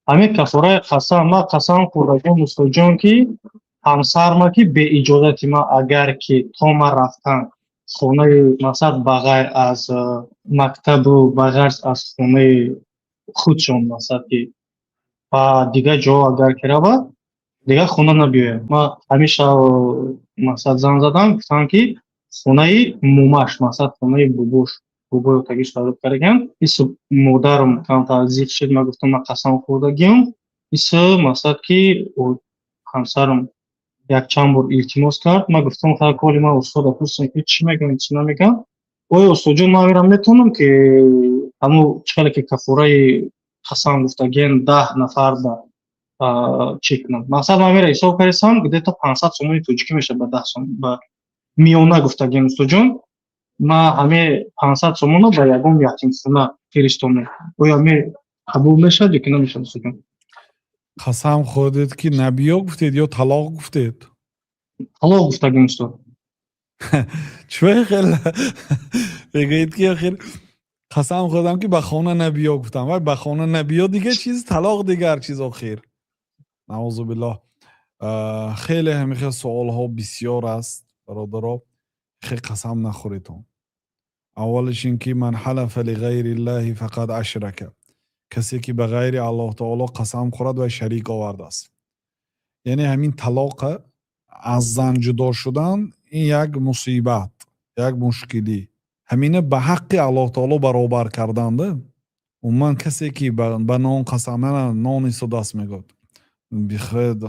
ҳамин кафораи қасам ман қасам хӯрдагим устоҷон ки ҳамсарма ки бе иҷозати ман агар ки то ман рафтам хонаи масалан ба ғайр аз мактабу ба ғайр аз хонаи худшон масалан ки ба дигар ҷо агар ки равад дигар хона набиёяд. Ман ҳамеша масалан занг задам гуфтам ки хонаи мумаш масалан хонаи бубош бубои тагиш таваллуд кардагам исо модарам камтар зид шуд. Ман гуфтам ман қасам хӯрдагиам исо масалан ки ҳамсарам якчанд бор илтимос кард. Ман гуфтам фақат коли ман устода пурсидам ки чӣ мегӯям чӣ намегӯям. Оё устодҷон ман мерам метавонам ки ҳамун чӣ қадар ки кафораи қасам гуфтагиям 10 нафар да чӣ кунам. Масалан ман мера ҳисоб карисам где-то 500 сомони тоҷикӣ мешавад ба 10 сом ба миёна гуфтагиям устодҷон. Ман ҳамин 500 сомонро ба ягон ятимхона фиристонам. Оё ҳамин қабул мешавад ё ки намешавад устодҷон? қасам хӯрдед ки набиё гуфтед ё талоқ гуфтед? Талоқ гуфтагиам устод. чӯ хеле мегӯед ки охир қасам хӯрдам ки ба хона набиё гуфтам, вай ба хона набиё дигар чиз, талоқ дигар чиз охир. наъузубиллоҳ. хеле ҳамихел суолҳо бисёр аст бародаро. хеле қасам нахӯритон. аввалиш ин ки ман ҳалафа лиғайриллаҳи фақад ашрака. касе ки ба ғайри Аллоҳ таоло қасам хӯрад вай шарик овардааст. яъне ҳамин талоқа аз зан ҷудо шудан ин як мусибат, як мушкилӣ. ҳамина ба ҳаққи Аллоҳ таоло баробар карданда. умуман касе ки ба нон қасам нон исо даст мегӯяд.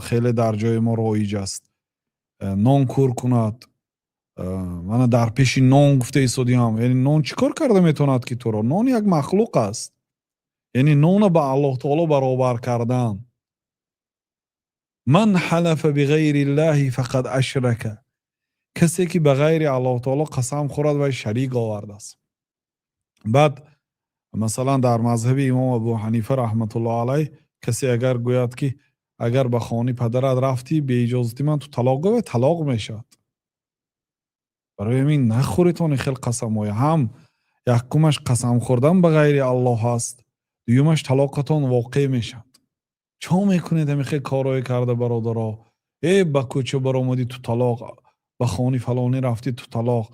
хеле дар ҷои мо роиҷ аст. нон кӯр кунад. мана дар пеши нон гуфта истодиам. яъне нон чӣ кор карда метавонад ки туро? нон як махлуқ аст. яъне нонро ба Аллоҳ таоло баробар кардан. ман ҳалафа биғайриллаҳи фақад ашрака. касе ки ба ғайри Аллоҳ таоло қасам хӯрад вай шарик овардааст. баъд масалан дар мазҳаби имом Абу Ҳанифа раҳматуллоҳ алайҳ касе агар гӯяд ки агар ба хони падарат рафтӣ бе иҷозати ман ту талоқ гӯя, талоқ мешавад. барои ҳамин нахӯритони хел қасамҳои ҳам якумаш қасам хӯрдан ба ғайри Аллоҳ аст, дуюмаш талоқатон воқеъ мешавад. чо мекунед ҳамин хел корҳое карда бародаро? ба кӯча баромадӣ ту талоқ, ба хони фалонӣ рафтӣ ту талоқ.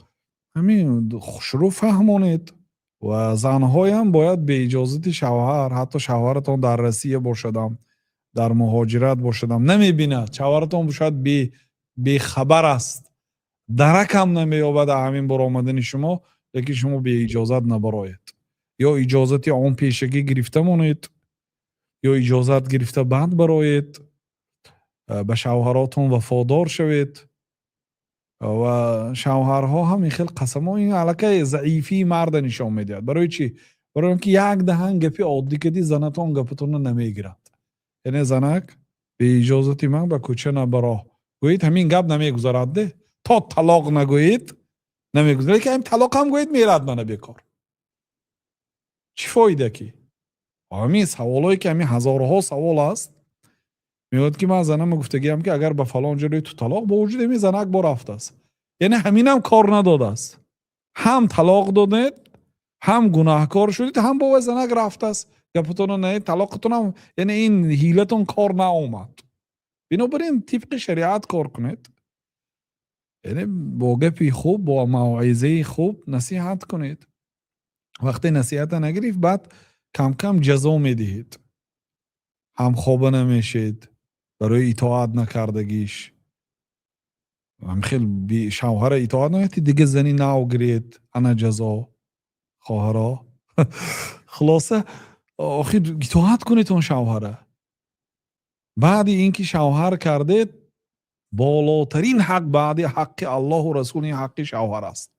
ҳамин хушрӯ фаҳмонед. ва занҳоям бояд бе иҷозати шавҳар, ҳатто шавҳаратон дар Россия бошадам, дар муҳоҷират бошадам, намебинад. шавҳаратон шояд бехабар аст. даракам намеёбад ҳамин баромадани шумо, лекин шумо бе иҷозат набароед. ё иҷозати он пешагӣ гирифта монед, ё иҷозат гирифта баъд бароед. ба шавҳаротон вафодор шавед. ва шавҳарҳо ҳам ин хел қасамҳо ин аллакай заифии марда нишон медиҳад. барои чӣ? барои он ки як даҳан гапи оддӣ кардӣ, занатон гапатонро намегирад. яъне занак бе иҷозати ман ба кӯча набаро гӯед, ҳамин гап намегузарад де. то талоқ нагӯед намегузарад, лекин ҳамин талоқ ҳам гӯед мерад мана бекор. чӣ фоида ки? ҳамин саволое ки ҳамин ҳазорҳо савол аст. мегӯяд ки ман занама гуфтагиам ки агар ба фалон ҷо рӯи ту талоқ, бо вуҷуди ҳамин занак бо рафтааст. яъне ҳаминам кор надодааст. ҳам талоқ додед, ҳам гунаҳкор шудед, ҳам бо вай занак рафтааст. гапатонро наед, талоқатонам яъне ин ҳилатон кор наомад. бинобар ин тибқи шариат кор кунед. яъне бо гапи хуб, бо мавъизаи хуб насиҳат кунед. вақте насиҳата нагирифт, баъд кам кам ҷазо медиҳед. ҳамхоба намешед барои итоат накардагиш. ҳамхел шавҳара итоат накарди, дига зани нав гиред, ана ҷазо. хоҳаро хулоса охир итоат кунед он шавҳара. баъди ин ки шавҳар кардед, болотарин ҳақ баъди ҳаққи Аллоҳу Расул ин ҳаққи шавҳар аст.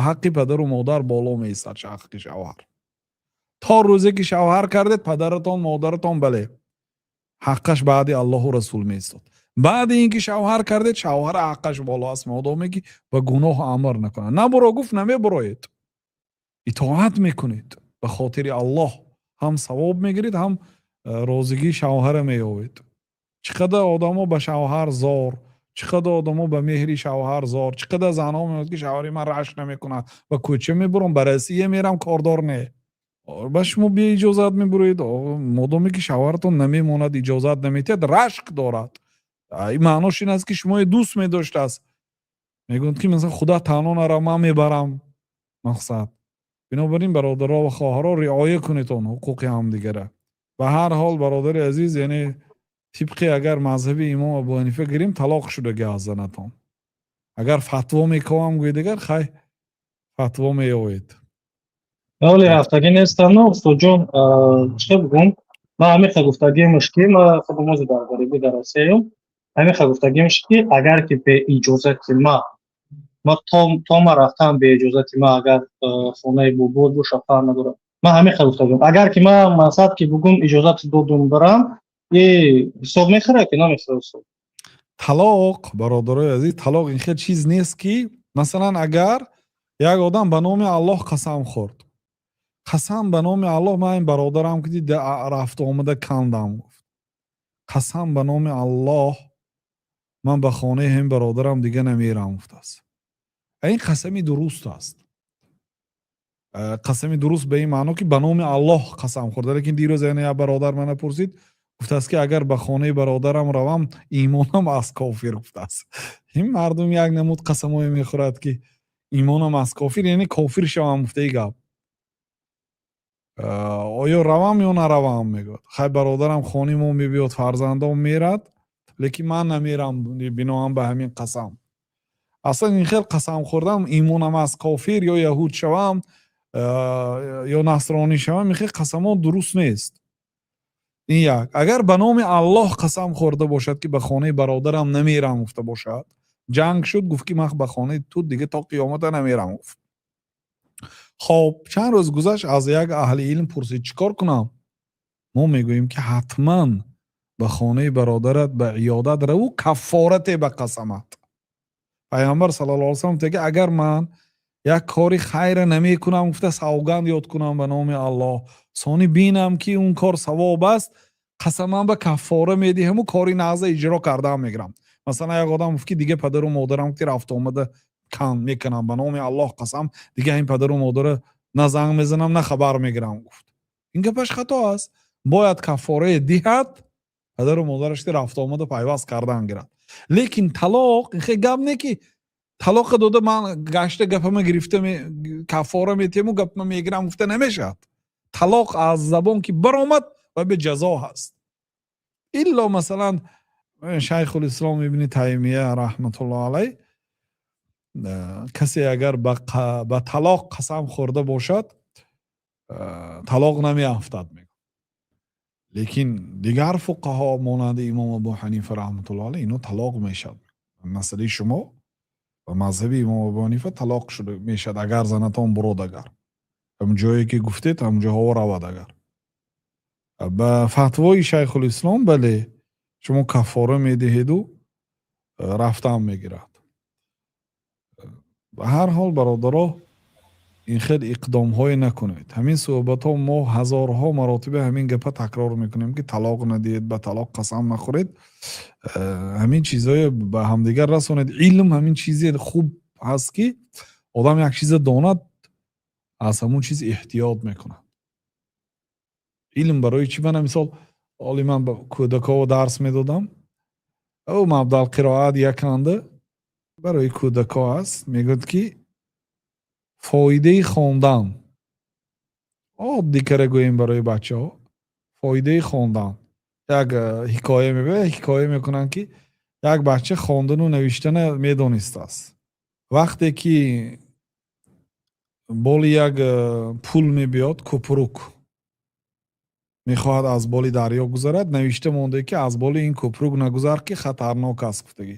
ҳаққи падару модар боло меистад ҳаққи шавҳар. то рӯзе ки шавҳар кардед, падаратон, модаратон бале ҳаққаш баъди Аллоҳу Расул меистод. баъди ин ки шавҳар кардед, шавҳар ҳаққаш боло аст, модоме ки ба гуноҳ амр накунад. набаро гуфт намебароед. итоат мекунед ба хотири Аллоҳ. ҳам савоб мегиред, ҳам розигии шавҳара меёбед. чӣ қадар одамо ба шавҳар зор, чӣ қадар одамо ба меҳри шавҳар зор, чӣ қадар занҳо меёбад ки шавҳари ман рашк намекунад, ба кӯча мебурам, ба Россия мерам, кордор не. ба шумо бе иҷозат мебуред. модоме ки шавҳартон намемонад, иҷозат наметиҳад, рашк дорад. Ин маънош ин аст ки шумо дӯст медоштааст. мегӯянд ки масалан худа танҳо наро ман мебарам мақсад. бинобар ин бародаро ва хоҳаро риоя кунед он ҳуқуқи ҳамдигара. ба ҳар ҳол бародари азиз, яъне тибқи агар мазҳаби имом Абу Ҳанифа гирем, талоқ шудаги аз занатон. агар фатво мекавам гӯйдагар, хай фатво меёед. ولی هفتگی نیستم نه استاد جان چه بگم ما همیشه گفتگیمش که ما خب موضوع درباره درسیم همیشه گفتگیمش که اگر که به اجازت ما تا ما رفتم به اجازت ما اگر خونه بود و شفا ندارم ما همیشه گفتگیم اگر که ما مقصد که بگم اجازت دادم برم یه حساب میخوره که نمیخوره حساب талоқ бародарои азиз, талоқ ин хел чиз нест ки масалан агар як одам ба номи Аллоҳ қасам хӯрд. қасам ба номи Аллоҳ, ман ин бародарам ки рафту омада кандам гуфт. қасам ба номи Аллоҳ ман ба хонаи ҳамин бародарам дига намерам гуфтааст. ин қасами дуруст аст. қасами дуруст ба ин маъно ки ба номи Аллоҳ қасам хӯрда. лекин дирӯз яъне як бародар мана пурсид, гуфтааст ки агар ба хонаи бародарам равам, имонам аз кофир гуфтааст. ин мардум як намуд қасамое мехӯрад ки имонам аз кофир, яъне кофир шавам гуфта ин гап. оё равам ё наравам мегӯяд. хай бародарам хонаи мо мебиёд, фарзандам мерад, лекин ман намерам биноан ба ҳамин қасам. аслан ин хел қасам хӯрдам, имонам аз кофир ё яҳуд шавам ё насронӣ шавам, ин хел қасамон дуруст нест. ин як. агар ба номи Аллоҳ қасам хӯрда бошад ки ба хонаи бародарам намерам гуфта бошад, ҷанг шуд, гуфт ки ман ба хонаи ту дига то қиёмата намерам гуфт. хоб чанд рӯз гузашт, аз як аҳли илм пурсид чӣ кор кунам? мо мегӯем ки ҳатман ба хонаи бародарат ба иёдат раву, каффорате ба қасамат. пайғамбар саллаллоҳу алайҳи ва саллам гуфта ки агар ман як кори хайра намекунам, гуфта савганд ёд кунам ба номи Аллоҳ, сони бинам ки он кор савоб аст, қасамам ба каффора медиҳаму кори нағза иҷро кардаам мегирам. масалан як одам гуфт ки дига падару модарам ки рафту омада кам мекунам, ба номи Аллоҳ қасам дига ин падару модара на занг мезанам, на хабар мегирам гуфт. ин гапаш хато аст. бояд каффорае диҳад, падару модараш ки рафту омада пайваст кардан гирад. лекин талоқ ин хел гап не ки талоқа дода ман гашта гапама гирифта каффора метиҳаму гапама мегирам гуфта намешавад. талоқ аз забон ки баромад ва бе ҷазо ҳаст. илло масалан шайхулислом ибни Таймия раҳматуллоҳ алайҳ, касе агар ба талоқ қасам хӯрда бошад, талоқ намеафтад мегӯяд. лекин дигар фуқаҳо монанди имом Абу Ҳанифа раҳматуллоҳ алайҳ, ино талоқ мешавад. масъалаи шумо ба мазҳаби имом Абу Ҳанифа талоқ шуда мешавад агар занатон бурод, агар ҳамун ҷое ки гуфтед ҳамун ҷоҳо равад. агар ба фатвои шайхулислом бале шумо каффора медиҳеду рафтан мегирад. ба ҳар ҳол бародаро ин хел иқдомҳое накунед. ҳамин суҳбатҳо мо ҳазорҳо маротиба ҳамин гапа такрор мекунем ки талоқ надиҳед, ба талоқ қасам нахӯред. ҳамин чизҳое ба ҳамдигар расонед. илм ҳамин чизе хуб ҳаст ки одам як чиза донад, аз ҳамун чиз эҳтиёт мекунад. илм барои чӣ? мана мисол оли ман ба кӯдаково дарс медодам. мабдалқироат яканда барои кӯдако аст. мегӯяд ки фоидаи хондан, оддӣ кара гӯем барои бачаҳо, фоидаи хондан. як ҳикоя мекунанд ки як бача хондану навиштана медонистааст. вақте ки боли як пул мебиёд, кӯпрук мехоҳад аз боли дарё гузарад, навишта монда ки аз боли ин кӯпрук нагузар ки хатарнок аст гуфтагӣ.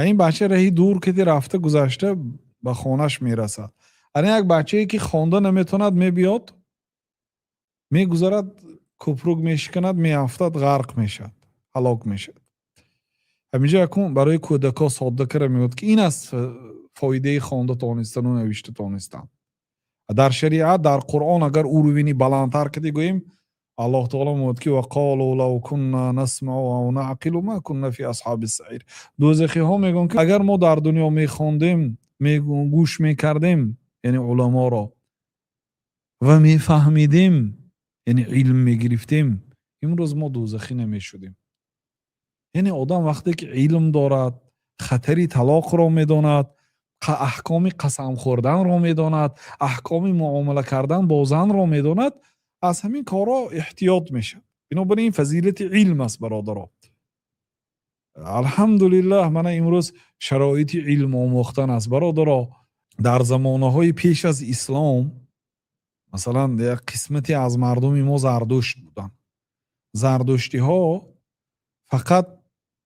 ин бача раҳи дур кади рафта гузашта ба хонаш мерасад. як бачае ки хонда наметавонад мебиёд, мегузарад, кӯпрук мешиканад, меафтад, ғарқ мешавад, ҳалок мешавад. ҳаминҷо якун барои кӯдако содда кара мегӯяд ки ин аст фоидаи хонда тонистану навишта тонистан. дар шариат, дар Қуръон агар урвини баландтар кади гӯем, Аллоҳ таоло мегӯяд ки вақолу лав кунна насмау ав наъқилу ма кунна фи асҳаби саир. дӯзахиҳо мегӯянд ки агар мо дар дунё мехондем, гӯш мекардем, яъне уламоро, و میفهمیدیم، یعنی علم میگرفتیم، امروز ما دوزخی نمیشدیم. یعنی آدم وقتی که علم دارد، خطری طلاق را میداند، احکام قسم خوردن را میداند، احکام معامله کردن با زن را میداند، از همین کارا احتیاط میشه. بنابراین فضیلت علم است برادران. الحمدلله من امروز شرایط علم آموختن است برادران. در زمانه های پیش از اسلام مثلا یک قسمتی از مردم ما زردشت بودن. زردشتی ها فقط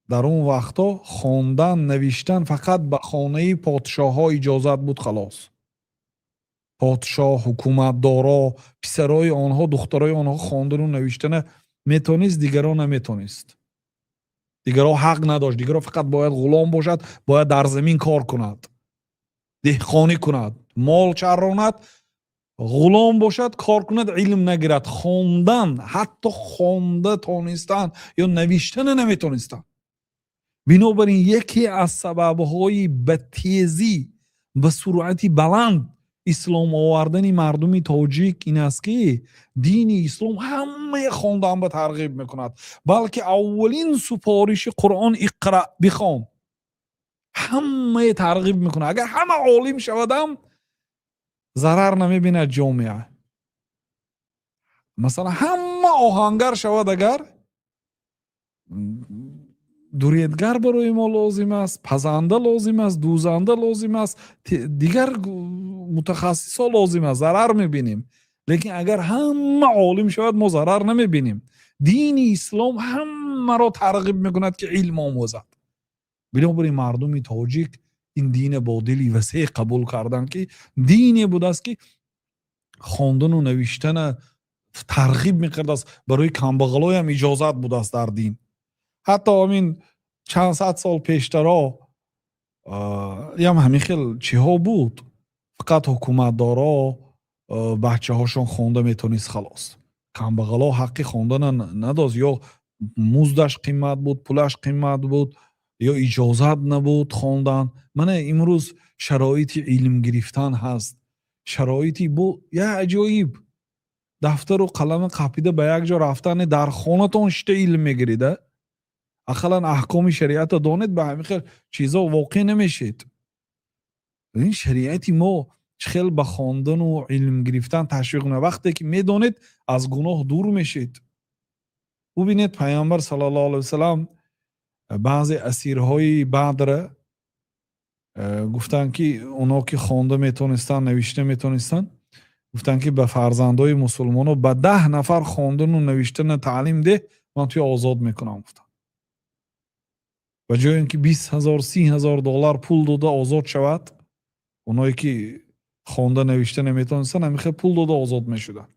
در اون وقتا خواندن نوشتن فقط به خانه پادشاه ها اجازت بود. خلاص پادشاه، حکومت دارا، پسرای آنها، دخترای آنها خواندن و نوشتن میتونست، دیگران نمیتونست. دیگران حق نداشت. دیگران فقط باید غلام باشد، باید در زمین کار کند، دهقانی کند، مال چراند، غلام باشد، کار کند، علم نگیرد. خواندن، حتی خوانده تونستن یا نوشتن نمیتونستن. بنابراین یکی از سببهای به تیزی به سرعت بلند اسلام آوردن مردم تاجیک این است که دین اسلام همه خواندن به ترغیب میکند. بلکه اولین سپارش قرآن اقرا بخوان همه ترغیب میکنه. اگر همه عالم شودم ضرر نمیبیند جامعه. مثلا همه آهنگر شود، اگر دوریدگر برای ما لازم است، پزنده لازم است، دوزنده لازم است، دیگر متخصصا لازم است، ضرر میبینیم. لیکن اگر همه عالم شود ما ضرر نمیبینیم. دین اسلام همه را ترغیب میکند که علم آموزد. بنابراین مردم تاجیک این دین با دلی وسیع قبول کردن که دینی بود است که خواندن و نوشتن ترغیب میکرد است. برای کمبغلای هم اجازت بود است در دین. حتی همین چند صد سال پیشترا هم همین خیل چی ها بود، فقط حکومت دارا بچه هاشون خونده میتونست. خلاص کمبغلا حقی خوندن نداشت، یا مزدش قیمت بود، پولش قیمت بود، یا اجازت نبود خوندن. من امروز شرایط علم گرفتن هست، شرایطی بود یا عجایب. دفتر و قلم قپیده به یک جا رفتن، در خانتون شته علم میگیریده. اقلا احکام شریعت دانید، به همین خیلی چیزا واقع نمیشید. این شریعتی ما خیلی به خواندن و علم گرفتن تشویق نه. وقتی که میدونید از گناه دور میشید. ببینید پیامبر صلی الله علیه وسلم بعضی اسیرهای بدر گفتن که اونا که خوانده میتونستن، نوشته میتونستن، گفتن که به فرزندای مسلمانو به 10 نفر خواندن و نوشتن تعلیم ده، من توی آزاد میکنم. گفتن و جای اینکه 20,000 30,000 دلار پول داده آزاد شود، اونایی که خوانده نوشته نمیتونستن همیشه پول داده آزاد میشدن.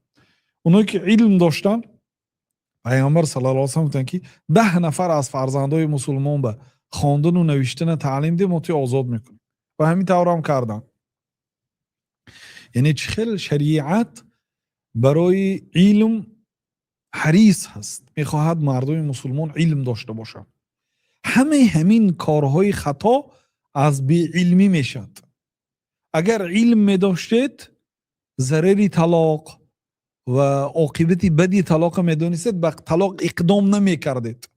اونایی که علم داشتن، پیامبر صلی الله علیه و سلم گفتن که 10 نفر از فرزندای مسلمان به خواندن و نوشتن تعلیم ده، ما توی آزاد میکنیم. و همین طور هم کردن. یعنی چخیل شریعت برای علم حریص هست، میخواهد مردم مسلمان علم داشته باشند. همین کارهای خطا از بی علمی میشد. اگر علم میداشتید ضرری طلاق و عاقبتی بدی طلاق میدونستید، به طلاق اقدام نمیکردید.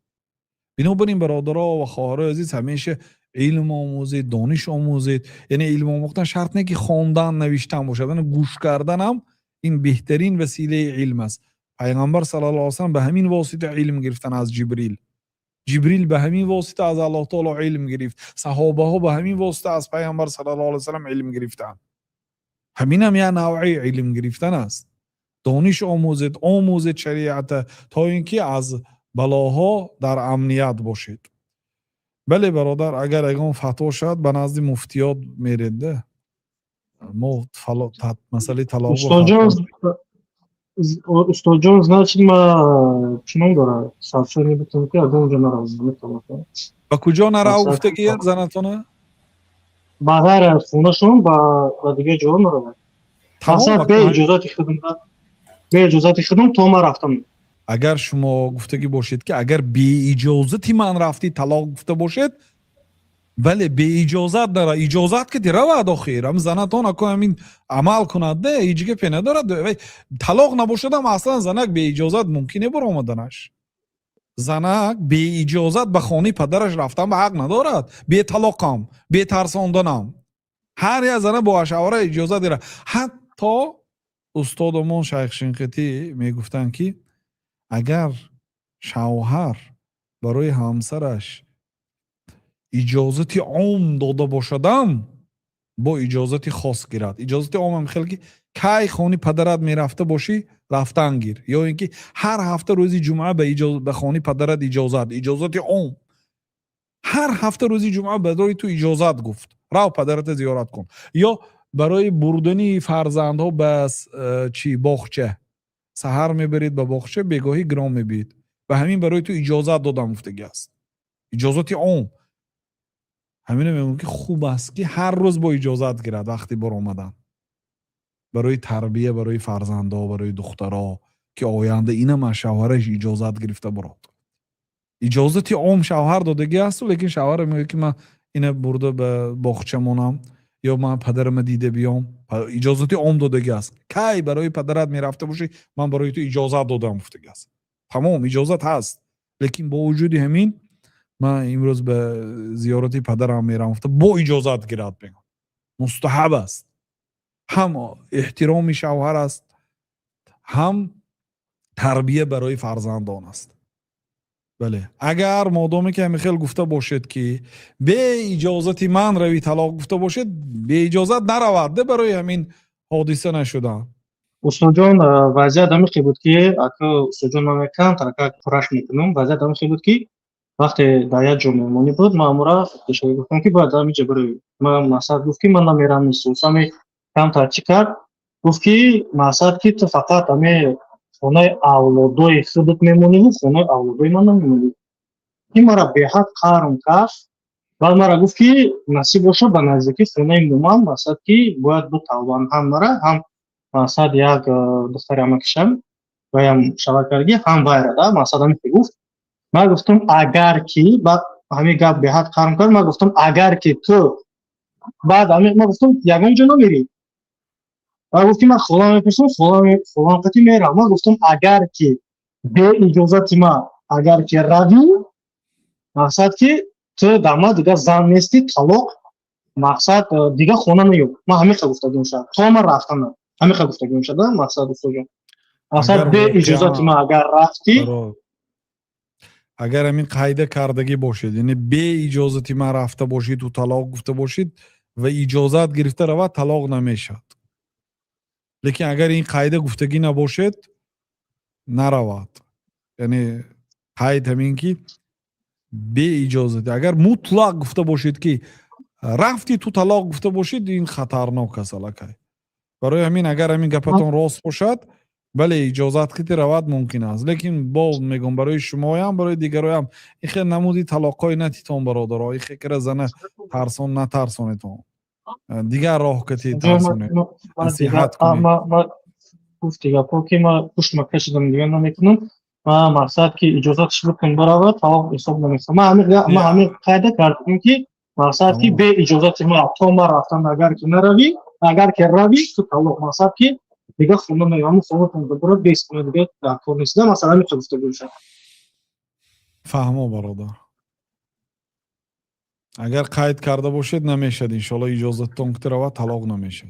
بنابراین برادرها و خواهرای عزیز همیشه علم آموزید، دانش آموزید. یعنی علم آموختن شرط نه که خواندن نوشتن باشد، یعنی گوش کردن هم این بهترین وسیله علم است. پیغمبر صلی الله علیه و سلم به همین واسطه علم گرفتن از جبریل. جبریل به همین واسطه از الله تعالی علم گرفت. صحابه ها به همین واسطه از پیامبر صلی الله علیه و سلم علم گرفتن. همین هم یه نوعی علم گرفتن است. دانش آموزید شریعت تا اینکه از بلاها در امنیت باشید. بله برادر، اگر اگه فتوا شد به نزد مفتیات میرده، ما مسئله طلاق Ustoz John, значит, ما чему дора? Совсем не битым ки аз اونجا наразы тамака. با کجا نرو گفته که زنتونه؟ با غیر از خونه‌شون با دیگه جا نرو. اصلا به اجازت خودم تو ما رفتم. اگر شما گفتگی باشید که اگر بی اجازتی من رفتی طلاق گفته باشید، ولی به اجازت داره، اجازت که رود آخر هم زنتان اکو همین عمل کند ده هیچ که پی ندارد ولی طلاق نباشد هم اصلا زنک به اجازت ممکنه بر آمدنش. زنک به اجازت به خانه پدرش رفتن به حق ندارد، به طلاقم به ترساندنم هر یک زنه با شوهر اجازت داره. حتی استادمون شیخ شنقیطی میگفتن که اگر شوهر برای همسرش اجازت عام داده باشدم با اجازت خاص گیرد. اجازت عام هم خیلی که کی خانه پدرت میرفته باشی رفتن گیر، یا اینکه هر هفته روزی جمعه به خانه پدرت اجازت عام، هر هفته روزی جمعه برای تو اجازت گفت رو پدرت زیارت کن، یا برای بردن فرزندها به چی باغچه سحر میبرید به باغچه بگاهی گرام میبید و همین برای تو اجازت دادم گفتگی است، اجازت عام. همین میگم که خوب است که هر روز با اجازت گیرد وقتی بر آمدن برای تربیه برای فرزندا برای دخترها که آینده اینم شوهرش اجازت گرفته برات. اجازت عام شوهر دادگی است، لیکن شوهر میگه که من اینه برده به باغچه مونم یا من پدرم دیده بیام، اجازت عام دادگی است. کی برای پدرت میرفته باشی من برای تو اجازت دادم گفتگی است، تمام اجازت هست. لیکن با وجود همین من امروز به زیارتی پدرم میرم با اجازت گیرد بگم مستحب است، هم احترام شوهر است هم تربیه برای فرزندان است. بله اگر مادامی که همیخیل گفته باشد که به اجازت من روی طلاق گفته باشد به اجازت نرود برای همین حادثه نشدن. استاد جان وضعیت همین بود که اگه استاد جان من کم ترکه پرش میکنم، وضعیت همین بود که وقتی در یک جا میمونی بود مامورا اشاره گفتم که باید همینجا برای من مقصد گفت که من نمیرم نیستم سامی کم تا چی کرد گفت که مقصد که تو فقط همه خونه اولادای خودت میمونی و خونه اولادای من نمیمونی. این مرا به حد قهرم کرد. بعد مرا گفت که نصیب باشه به نزدیکی خونه مومم مقصد که باید دو توبان هم مرا هم مقصد یک دختر امکشم و هم شبکرگی هم وایره ده مقصد همین که گفت. من گفتم اگر که بعد همین گپ به حد قرم کرد. من گفتم اگر که تو بعد همین من گفتم یگان جا نمیری. من گفتم من خدا میپرسم خدا قطعی میرم. من گفتم اگر که به اجازت من اگر که روی مقصد که تو دما دیگه زن نیستی طلاق مقصد دیگه خونه نیو. من همین گفتم شد تا من رفتم همین گفتم شد مقصد استاد مقصد به اجازت من اگر رفتی اگر همین قاعده کردگی باشید یعنی به اجازتی من رفته باشید و طلاق گفته باشید و اجازت گرفته رود طلاق نمیشد. لیکن اگر این قاعده گفتگی نباشد نرود، یعنی قاعد همین که به اجازت اگر مطلق گفته باشید که رفتی تو طلاق گفته باشید این خطرناک است. برای همین اگر همین گپتون راست باشد بله اجازت که رود ممکن است، لیکن باز میگم برای شما هم برای دیگران هم این خیلی نمودی طلاقای نتیتون برادر این خیلی زنه ترسون نترسونیتون دیگر راه کتی ترسونه نصیحت کنی. ما گفت دیگه که ما پشت مکه شدم دیگه نمیکنم. ما مقصد که اجازتش بکن برای طلاق حساب نمیکنم. ما همین قاعده کردیم که مقصد که به اجازت ما تو ما رفتن اگر که نروی اگر که روی تو طلاق مقصد که دیگه خونه میام خودتون برو بیس کنه دیگه کار نیست. مثلا میگفته باشم فهمو برادر اگر قید کرده باشید نمیشد ان شاء الله اجازتتون که رود طلاق نمیشد.